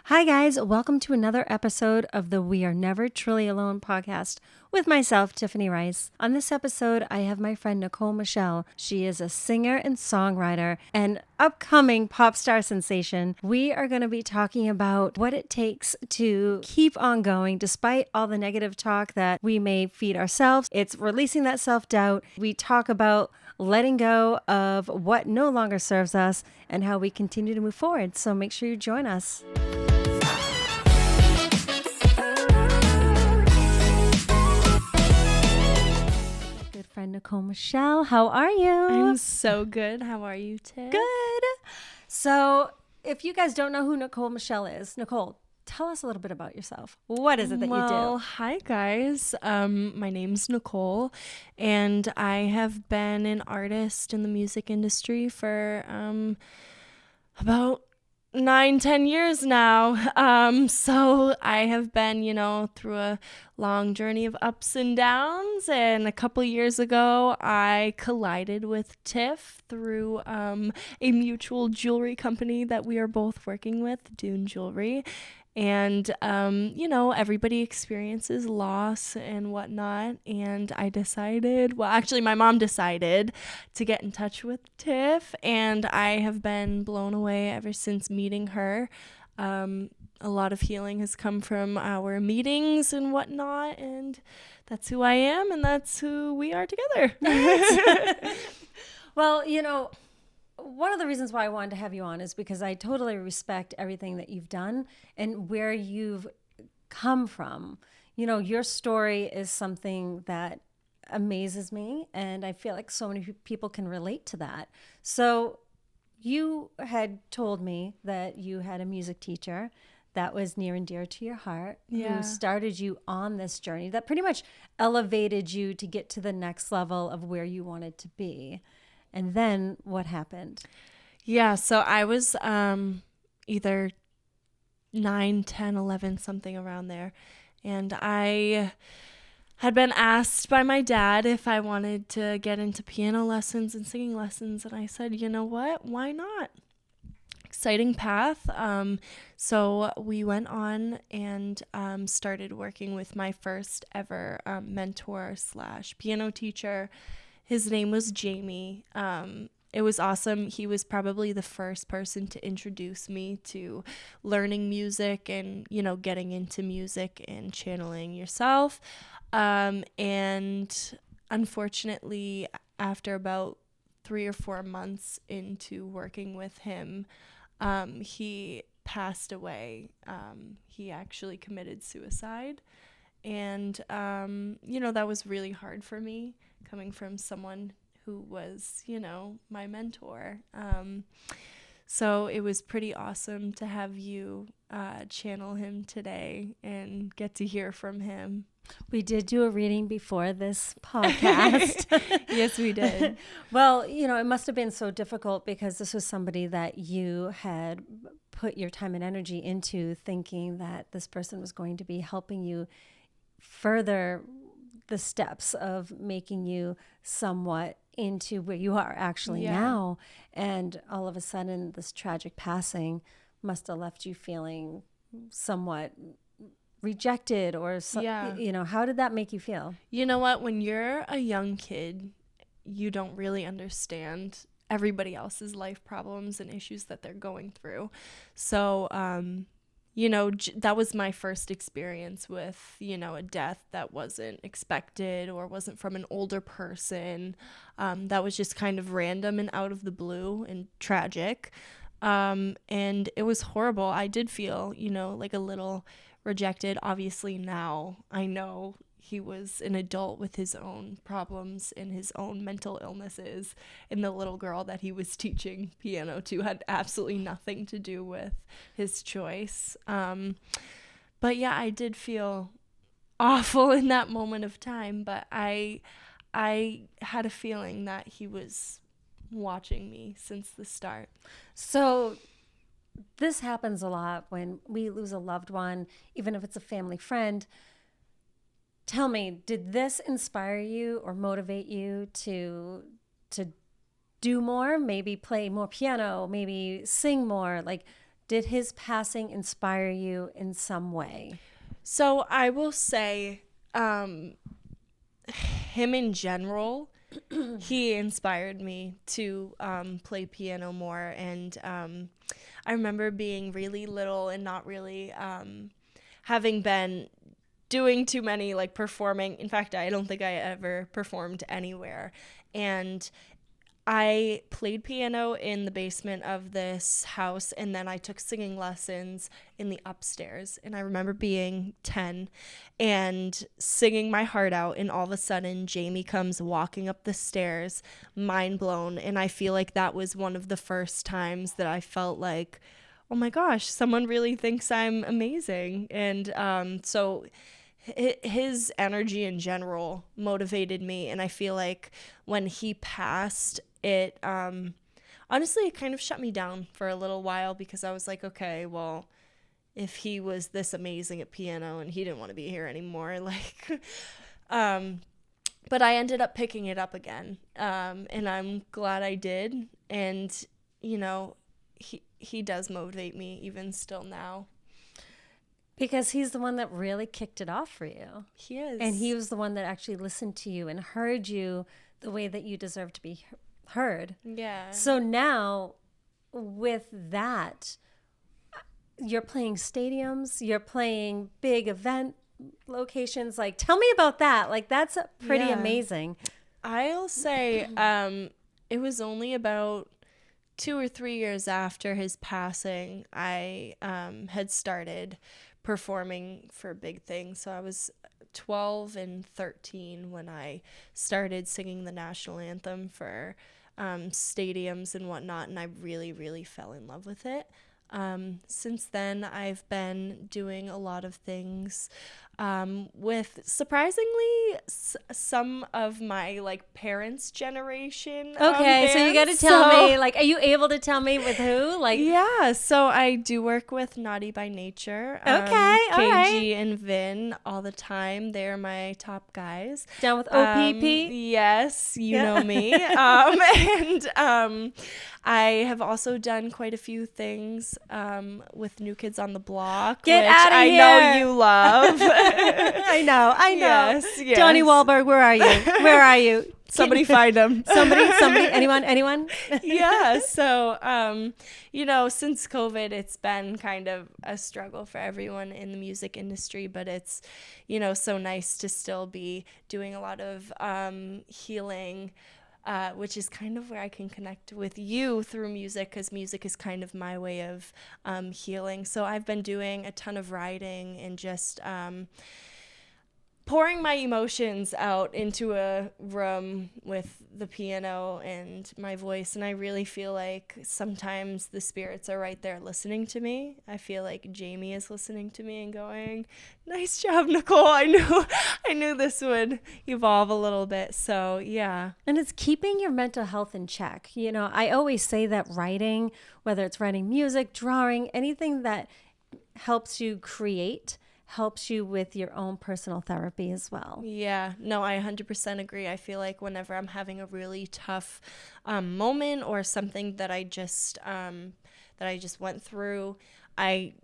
Hi, guys. Welcome to another episode of the We Are Never Truly Alone podcast with myself, Tiffany Rice. On this episode, I have my friend Nicole Michelle. She is a singer and songwriter and upcoming pop star sensation. We are going to be talking about what it takes to keep on going despite all the negative talk that we may feed ourselves. It's releasing that self-doubt. We talk about letting go of what no longer serves us and how we continue to move forward. So make sure you join us. Good friend Nicole Michelle, how are you? I'm so good. How are you, Tiff? Good. So if you guys don't know who Nicole Michelle is, Nicole, tell us a little bit about yourself. What is it that you do? Hi guys. My name's Nicole, and I have been an artist in the music industry for about 9-10 years now. So I have been, through a long journey of ups and downs. And a couple years ago, I collided with Tiff through a mutual jewelry company that we are both working with, Dune Jewelry. And, everybody experiences loss and whatnot. And I decided, my mom decided to get in touch with Tiff. And I have been blown away ever since meeting her. A lot of healing has come from our meetings and whatnot. And that's who I am. And that's who we are together. Well, one of the reasons why I wanted to have you on is because I totally respect everything that you've done and where you've come from. Your story is something that amazes me, and I feel like so many people can relate to that. So you had told me that you had a music teacher that was near and dear to your heart, who started you on this journey that pretty much elevated you to get to the next level of where you wanted to be. And then what happened? Yeah, so I was either 9, 10, 11, something around there. And I had been asked by my dad if I wanted to get into piano lessons and singing lessons. And I said, you know what? Why not? Exciting path. So we went on and started working with my first ever mentor / piano teacher. His name was Jamie. It was awesome. He was probably the first person to introduce me to learning music and, getting into music and channeling yourself. And unfortunately, after about 3 or 4 months into working with him, he passed away. He actually committed suicide. And, that was really hard for me, coming from someone who was, my mentor. So it was pretty awesome to have you channel him today and get to hear from him. We did do a reading before this podcast. Yes, we did. Well, it must have been so difficult because this was somebody that you had put your time and energy into, thinking that this person was going to be helping you further the steps of making you somewhat into where you are actually now. And all of a sudden, this tragic passing must have left you feeling somewhat rejected or how did that make you feel? You know what? When you're a young kid, you don't really understand everybody else's life problems and issues that they're going through. So, that was my first experience with, a death that wasn't expected or wasn't from an older person. That was just kind of random and out of the blue and tragic. And it was horrible. I did feel, like a little rejected. Obviously now I know he was an adult with his own problems and his own mental illnesses, and the little girl that he was teaching piano to had absolutely nothing to do with his choice. But yeah, I did feel awful in that moment of time, but I had a feeling that he was watching me since the start. So this happens a lot when we lose a loved one, even if it's a family friend. Tell me, did this inspire you or motivate you to do more, maybe play more piano, maybe sing more? Like, Did his passing inspire you in some way? So I will say, him in general, he inspired me to play piano more. And I remember being really little and not really having been doing too many, like, performing. In fact, I don't think I ever performed anywhere. And I played piano in the basement of this house, and then I took singing lessons in the upstairs. And I remember being 10 and singing my heart out, and all of a sudden Jamie comes walking up the stairs, mind blown. And I feel like that was one of the first times that I felt like, oh my gosh, someone really thinks I'm amazing. And so his energy in general motivated me. And I feel like when he passed, it honestly, it kind of shut me down for a little while, because I was like, okay, well, if he was this amazing at piano and he didn't want to be here anymore, like, but I ended up picking it up again, and I'm glad I did. And you know, he does motivate me even still now. Because he's the one that really kicked it off for you. He is. And he was the one that actually listened to you and heard you the way that you deserve to be heard. Yeah. So now, with that, you're playing stadiums, you're playing big event locations. Like, tell me about that. Like, that's pretty amazing. I'll say it was only about 2 or 3 years after his passing, I had started performing for big things. So I was 12 and 13 when I started singing the national anthem for stadiums and whatnot, and I really, really fell in love with it. Since then, I've been doing a lot of things with, surprisingly, some of my, like, parents' generation. Okay, so you got to tell me, like, are you able to tell me with who? Like, yeah, so I do work with Naughty by Nature. Okay, all KG right. and Vin all the time. They're my top guys. Down with OPP? Yes, you know me. And I have also done quite a few things with New Kids on the Block, Get which outta I here. know you love. I know. Yes. Johnny Wahlberg, where are you? Where are you? Somebody find him. Somebody, anyone? Yeah. So, you know, since COVID, it's been kind of a struggle for everyone in the music industry, but it's, you know, so nice to still be doing a lot of healing, which is kind of where I can connect with you through music, because music is kind of my way of healing. So I've been doing a ton of writing and just pouring my emotions out into a room with the piano and my voice. And I really feel like sometimes the spirits are right there listening to me. I feel like Jamie is listening to me and going, nice job, Nicole. I knew this would evolve a little bit. So yeah. And it's keeping your mental health in check. You know, I always say that writing, whether it's writing music, drawing, anything that helps you create, helps you with your own personal therapy as well. Yeah, no, I 100% agree. I feel like whenever I'm having a really tough moment or something that I just went through, I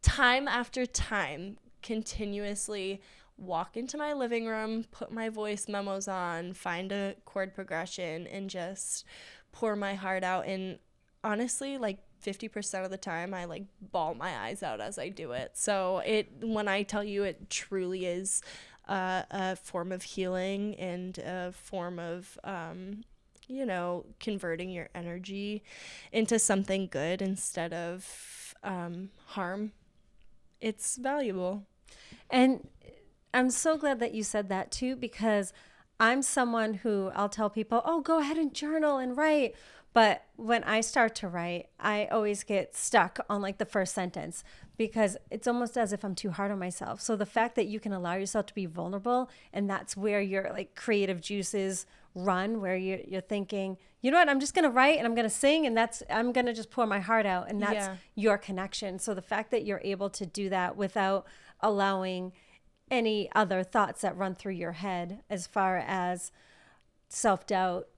time after time continuously walk into my living room, put my voice memos on, find a chord progression, and just pour my heart out. And honestly, like, 50% of the time I, like, bawl my eyes out as I do it. So when I tell you, it truly is a form of healing and a form of you know, converting your energy into something good instead of harm. It's valuable. And I'm so glad that you said that too, because I'm someone who, I'll tell people, oh, go ahead and journal and write. But when I start to write, I always get stuck on, like, the first sentence, because it's almost as if I'm too hard on myself. So the fact that you can allow yourself to be vulnerable, and that's where your, like, creative juices run, where you're thinking, you know what, I'm just going to write and I'm going to sing, and I'm going to just pour my heart out, and that's your connection. So the fact that you're able to do that without allowing any other thoughts that run through your head as far as self-doubt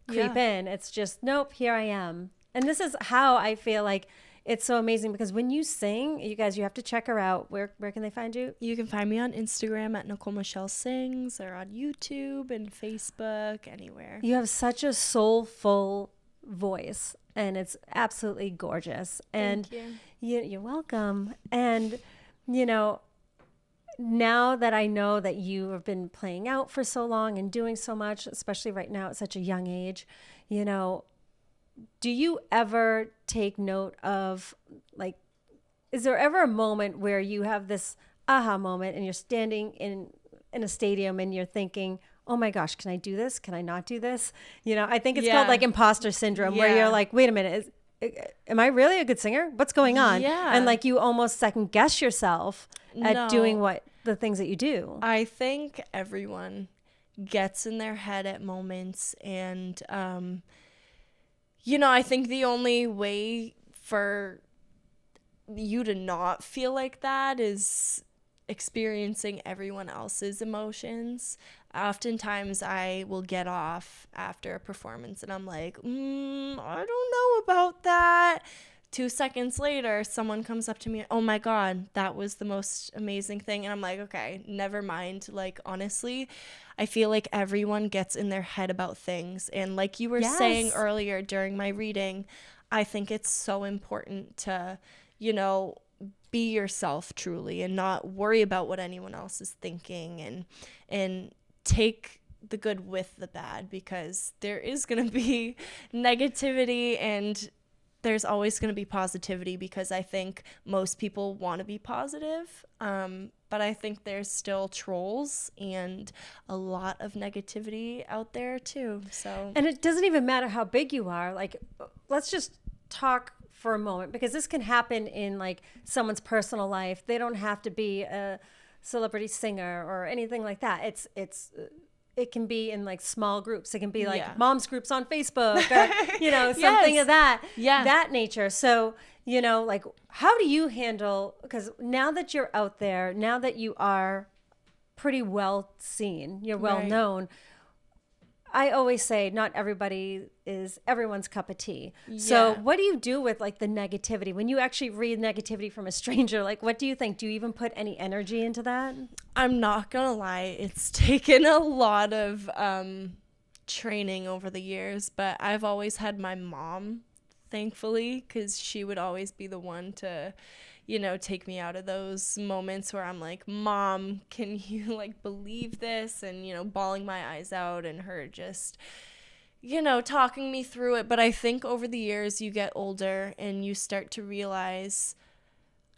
creep in, it's just, nope, here I am. And this is how I feel like it's so amazing because when you sing, you guys, you have to check her out. Where can they find you? You can find me on Instagram at Nicole Michelle Sings, or on YouTube and Facebook, anywhere. You have such a soulful voice, and it's absolutely gorgeous. And Thank you. you're welcome. And, you know, now that I know that you have been playing out for so long and doing so much, especially right now at such a young age, you know, do you ever take note of, like, is there ever a moment where you have this aha moment and you're standing in a stadium and you're thinking, oh my gosh, can I do this? Can I not do this? You know, I think it's called like imposter syndrome, where you're like, wait a minute, am I really a good singer? What's going on? Yeah. And like you almost second guess yourself at doing the things that you do. I think everyone gets in their head at moments, and you know, I think the only way for you to not feel like that is experiencing everyone else's emotions. Oftentimes I will get off after a performance and I'm like, I don't know about that. 2 seconds later, someone comes up to me, oh my God, that was the most amazing thing. And I'm like, okay, never mind. Like, honestly, I feel like everyone gets in their head about things. And like you were saying earlier during my reading, I think it's so important to, you know, be yourself truly and not worry about what anyone else is thinking, and take the good with the bad, because there is going to be negativity and there's always going to be positivity, because I think most people want to be positive. But I think there's still trolls and a lot of negativity out there too. So, and it doesn't even matter how big you are. Like, let's just talk for a moment, because this can happen in like someone's personal life. They don't have to be a celebrity singer or anything like that. It can be in like small groups. It can be like moms groups on Facebook, or, you know, something of that nature. So, you know, like, how do you handle, because now that you're out there, now that you are pretty well seen, you're well known, I always say not everybody is everyone's cup of tea. Yeah. So what do you do with like the negativity when you actually read negativity from a stranger? Like, what do you think? Do you even put any energy into that? I'm not gonna lie, it's taken a lot of training over the years, but I've always had my mom, thankfully, because she would always be the one to, you know, take me out of those moments where I'm like, Mom, can you like believe this? And, you know, bawling my eyes out, and her just, you know, talking me through it. But I think over the years you get older and you start to realize,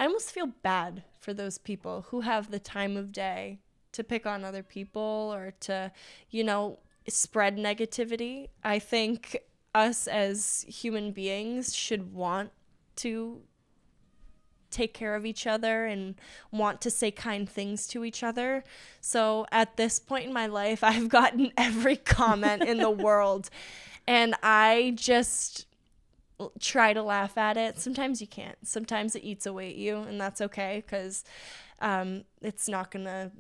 I almost feel bad for those people who have the time of day to pick on other people or to, you know, spread negativity. I think us as human beings should want to take care of each other and want to say kind things to each other. So at this point in my life, I've gotten every comment in the world, and I just try to laugh at it. Sometimes you can't. Sometimes it eats away at you, and that's okay, because it's not gonna,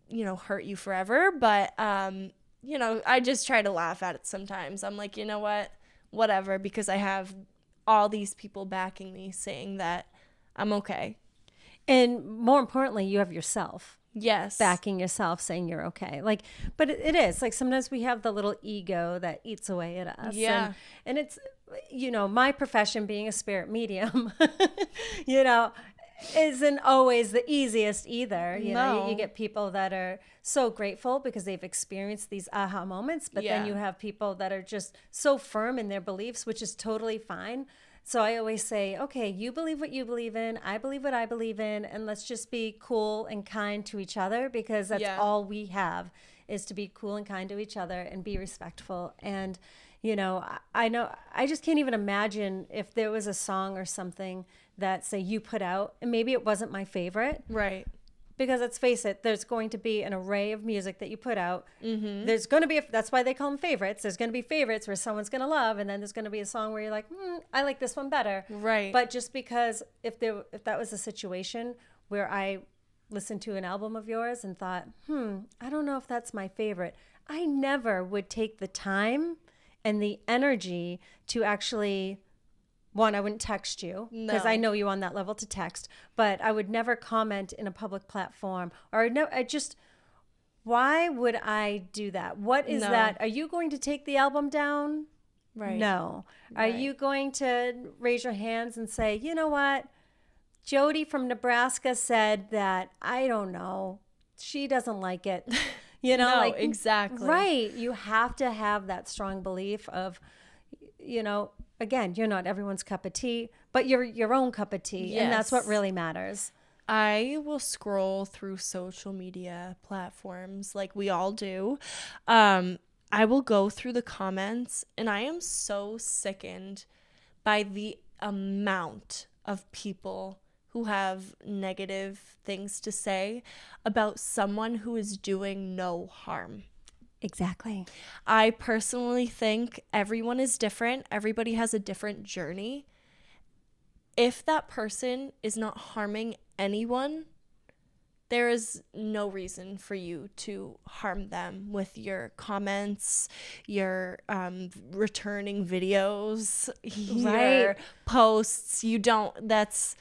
you know, hurt you forever. But you know, I just try to laugh at it sometimes. I'm like, you know what, whatever, because I have all these people backing me saying that I'm okay. And more importantly, you have yourself. Yes. Backing yourself, saying you're okay. Like, but it is like sometimes we have the little ego that eats away at us. Yeah. And it's, you know, my profession being a spirit medium, you know, isn't always the easiest either. You know, you get people that are so grateful because they've experienced these aha moments, but then you have people that are just so firm in their beliefs, which is totally fine. So I always say, okay, you believe what you believe in, I believe what I believe in, and let's just be cool and kind to each other, because that's all we have, is to be cool and kind to each other and be respectful. And, you know, I just can't even imagine if there was a song or something that, say, you put out, and maybe it wasn't my favorite. Right. Because let's face it, there's going to be an array of music that you put out. Mm-hmm. There's going to be, that's why they call them favorites. There's going to be favorites where someone's going to love, and then there's going to be a song where you're like, I like this one better. Right. But just because if that was a situation where I listened to an album of yours and thought, I don't know if that's my favorite, I never would take the time and the energy to actually one, I wouldn't text you because I know you on that level to text, but I would never comment in a public platform, or no, why would I do that? What is that? Are you going to take the album down? Right. No. Are you going to raise your hands and say, you know what? Jody from Nebraska said that, I don't know, she doesn't like it. You know, No, like, exactly. Right. You have to have that strong belief of, you know, again, you're not everyone's cup of tea, but you're your own cup of tea. Yes. And that's what really matters. I will scroll through social media platforms like we all do. I will go through the comments, and I am so sickened by the amount of people who have negative things to say about someone who is doing no harm. Exactly. I personally think everyone is different. Everybody has a different journey. If that person is not harming anyone, there is no reason for you to harm them with your comments, your returning videos, your posts. You don't, that's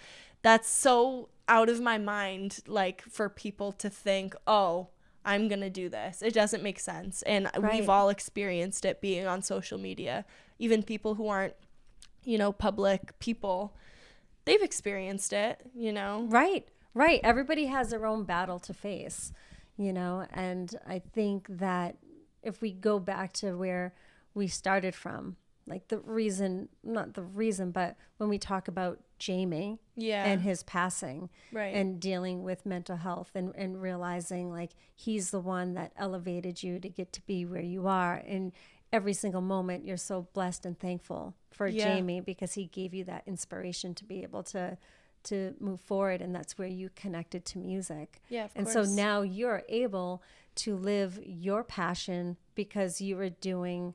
so out of my mind, like, for people to think, oh, I'm going to do this. It doesn't make sense. And we've all experienced it being on social media. Even people who aren't, you know, public people, they've experienced it, you know? Right. Everybody has their own battle to face, you know, and I think that if we go back to where we started from, like not the reason, but when we talk about Jamie and his passing and dealing with mental health and realizing like he's the one that elevated you to get to be where you are. And every single moment you're so blessed and thankful for Jamie because he gave you that inspiration to be able to move forward, and that's where you connected to music. Yeah, of and course. So now you're able to live your passion because you are doing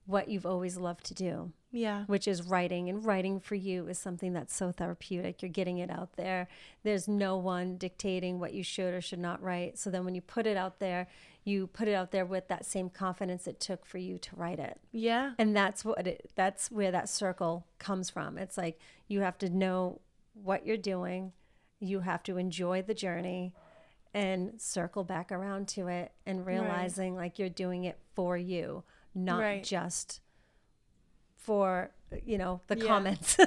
what you've always loved to do. Yeah. Which is writing, and writing for you is something that's so therapeutic. You're getting it out there. There's no one dictating what you should or should not write. So then when you put it out there, you put it out there with that same confidence it took for you to write it. Yeah. And that's where that circle comes from. It's like you have to know what you're doing. You have to enjoy the journey and circle back around to it and realizing like you're doing it for you, not just for, you know, the comments,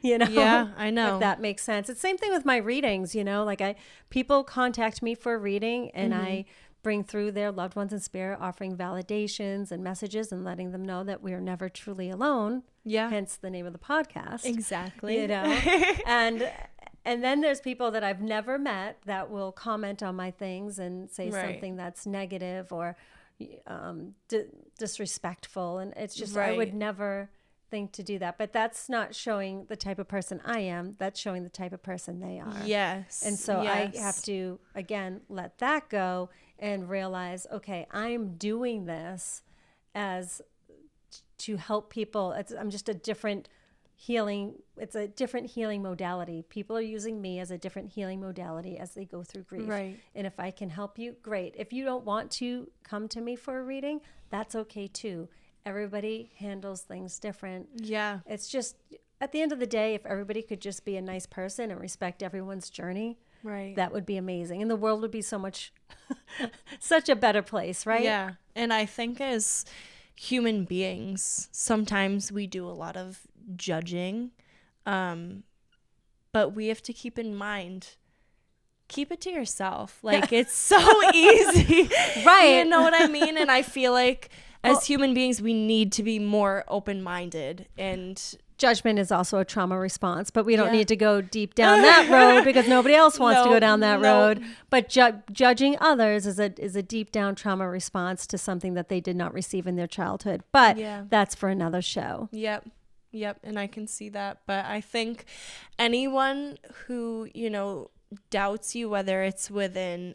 you know? Yeah, I know. If that makes sense. It's the same thing with my readings, you know, like people contact me for a reading and I bring through their loved ones in spirit, offering validations and messages and letting them know that we are never truly alone. Yeah. Hence the name of the podcast. Exactly. You know, and then there's people that I've never met that will comment on my things and say something that's negative or disrespectful. And it's just, I would never think to do that. But that's not showing the type of person I am. That's showing the type of person they are. Yes. And so I have to, again, let that go and realize, okay, I'm doing this as to help people. I'm just a different healing. It's a different healing modality. People are using me as a different healing modality as they go through grief. Right. And if I can help you, great. If you don't want to come to me for a reading, that's okay too. Everybody handles things different. Yeah. It's just, at the end of the day, if everybody could just be a nice person and respect everyone's journey, that would be amazing. And the world would be so much, such a better place, right? Yeah. And I think as human beings, sometimes we do a lot of judging, but we have to keep in mind, keep it to yourself. Like, it's so easy. Right. You know what I mean? And I feel like as human beings, we need to be more open-minded. And judgment is also a trauma response, but we don't need to go deep down that road because nobody else wants to go down that road. But judging others is a deep down trauma response to something that they did not receive in their childhood. But that's for another show. Yep. And I can see that. But I think anyone who, you know, doubts you, whether it's within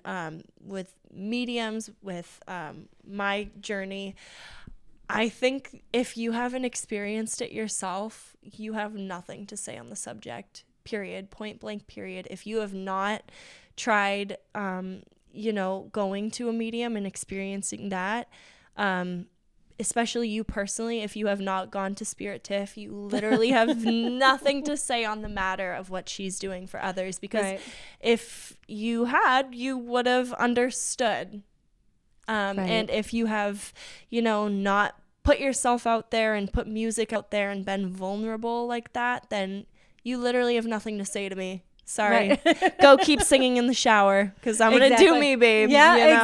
with mediums, with my journey, I think if you haven't experienced it yourself, you have nothing to say on the subject, period, point blank, period. If you have not tried, you know, going to a medium and experiencing that, especially you personally, if you have not gone to Spirit Tiff, you literally have nothing to say on the matter of what she's doing for others, because Right. if you had, you would have understood. Right. And if you have, you know, not put yourself out there and put music out there and been vulnerable like that, then you literally have nothing to say to me. Sorry. Right. Go keep singing in the shower, because I'm going to do me, babe. Yeah, you know?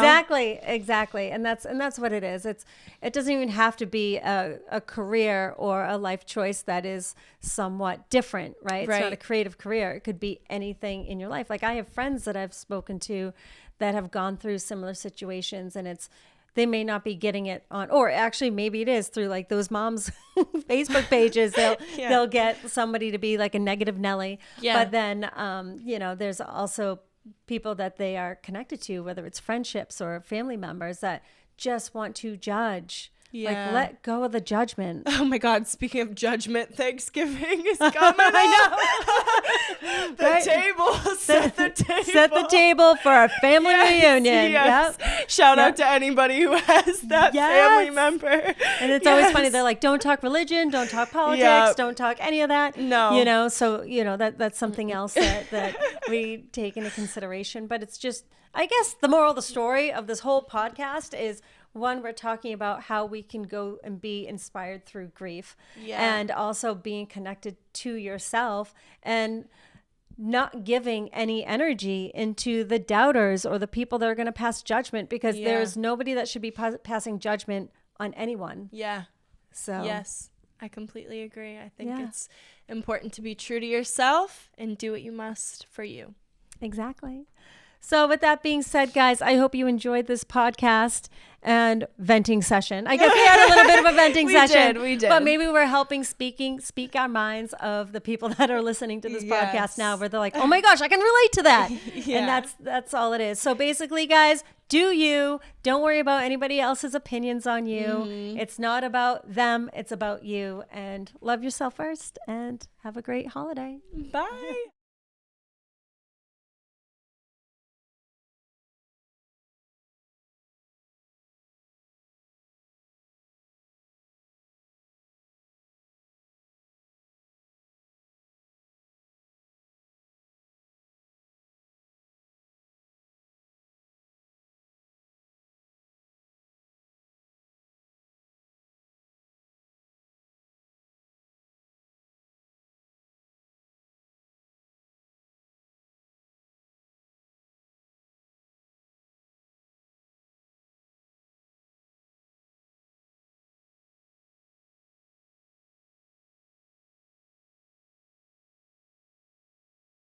exactly. And that's what it is. It doesn't even have to be a career or a life choice that is somewhat different, right? It's not a creative career. It could be anything in your life. Like, I have friends that I've spoken to that have gone through similar situations, and they may not be getting it on, or actually maybe it is through like those moms Facebook pages. They'll get somebody to be like a negative Nelly. Yeah. But then, you know, there's also people that they are connected to, whether it's friendships or family members, that just want to judge. Yeah. Like, let go of the judgment. Oh my God, speaking of judgment, Thanksgiving is coming. I know. The Right? table. Set the table. Set the table for our family reunion. Yes. Yep. Shout out to anybody who has that family member. And it's always funny. They're like, don't talk religion, don't talk politics, don't talk any of that. No. You know, so, you know, that's something else that we take into consideration. But it's just, I guess the moral of the story of this whole podcast is, one, we're talking about how we can go and be inspired through grief, and also being connected to yourself, and not giving any energy into the doubters or the people that are going to pass judgment, because there's nobody that should be passing judgment on anyone. Yeah. So yes, I completely agree. I think Yeah. it's important to be true to yourself and do what you must for you. Exactly. So with that being said, guys, I hope you enjoyed this podcast and venting session. I guess we had a little bit of a venting session. We did. But maybe we're helping speak our minds of the people that are listening to this podcast Yes. now, where they're like, oh my gosh, I can relate to that. Yeah. And that's all it is. So basically, guys, do you. Don't worry about anybody else's opinions on you. Mm-hmm. It's not about them. It's about you. And love yourself first, and have a great holiday. Bye.